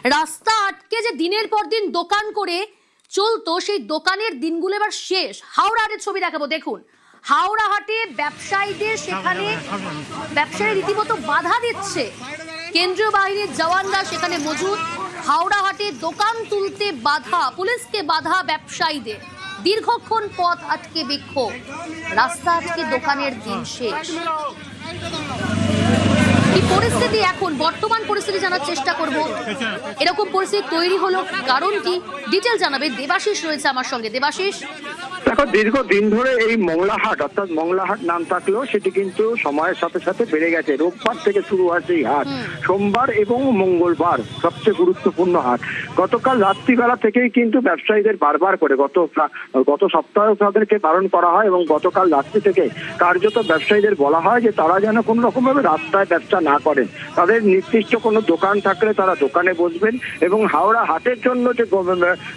রাস্তা আটকে যে দিনের পর দিন দোকান করে চলতো, সেই দোকানের দিনগুলো এবার শেষ। হাওড়া হাটের ছবি দেখাবো, দেখুন। হাওড়া হাটে ব্যবসায়ীদের সেখানে ব্যবসায়ী রীতিমতো বাধা দিচ্ছে। কেন্দ্রীয় বাহিনীর জওয়ানরা সেখানে মজুদ। হাওড়া হাটে দোকান তুলতে বাধা, পুলিশকে বাধা ব্যবসায়ীদের। দীর্ঘক্ষণ পথ আটকে বিক্ষোভ, রাস্তা আটকে দোকানের দিন শেষ। কি পরিস্থিতি এখন, বর্তমান পরিস্থিতি জানার চেষ্টা করব। এরকম পরিস্থিতি তৈরি হলো কারণ কি, ডিটেল জানাবে দেবাশিস রয়েছে আমার সঙ্গে। দেবাশিস, দেখো, দীর্ঘদিন ধরে এই মংলাহাট অর্থাৎ মংলাহাট নাম থাকলেও সেটি কিন্তু সময়ের সাথে সাথে বেড়ে গেছে। রোববার থেকে শুরু হয় সেই হাট, সোমবার এবং মঙ্গলবার সবচেয়ে গুরুত্বপূর্ণ হাট। গতকাল রাত্রিবেলা থেকেই কিন্তু ব্যবসায়ীদের বারবার করে গত সপ্তাহে তাদেরকে বারণ করা হয় এবং গতকাল রাত্রি থেকে কার্যত ব্যবসায়ীদের বলা হয় যে তারা যেন কোনো রকম ভাবে রাস্তায় ব্যবসা না করেন। তাদের নির্দিষ্ট কোনো দোকান থাকলে তারা দোকানে বসবেন এবং হাওড়া হাটের জন্য যে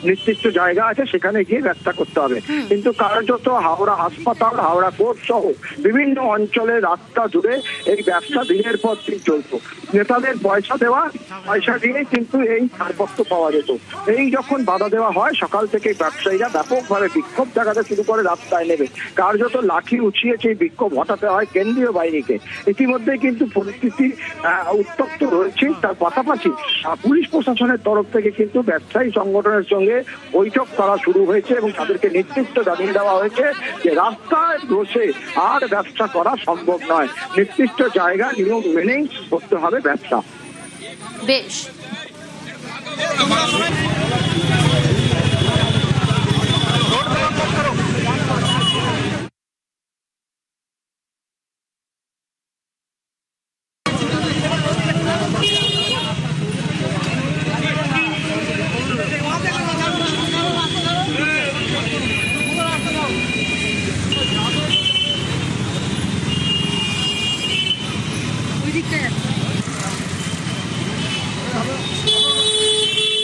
নির্দিষ্ট জায়গা আছে সেখানে গিয়ে ব্যবসা করতে হবে। কিন্তু কার্যত হাওড়া হাসপাতাল, হাওড়া কোর্ট সহ বিভিন্ন অঞ্চলে রাস্তা জুড়ে এই ব্যবসা দিনের পর দিন চলত। নেতাদের পয়সা দিয়ে কিন্তু এই ছাড়পত্র পাওয়া যেত। এই যখন বাধা দেওয়া হয়, সকাল থেকে ব্যবসায়ীরা ব্যাপকভাবে বিক্ষোভ দেখাতে শুরু করে, রাস্তায় নেবে। কার্যত লাঠি উঠিয়ে সেই বিক্ষোভ হটাতে হয় কেন্দ্রীয় বাহিনীকে। ইতিমধ্যে কিন্তু পরিস্থিতি উত্তপ্ত রয়েছে। তার পাশাপাশি পুলিশ প্রশাসনের তরফ থেকে কিন্তু ব্যবসায়ী সংগঠনের সঙ্গে বৈঠক করা শুরু হয়েছে এবং তাদেরকে নির্দিষ্ট জানিয়ে দেওয়া হয়েছে যে রাস্তায় বসে আর ব্যবসা করা সম্ভব নয়। নির্দিষ্ট জায়গা নিয়ম মেনেই করতে হবে ব্যবসা। বেশ। ওই দিকটা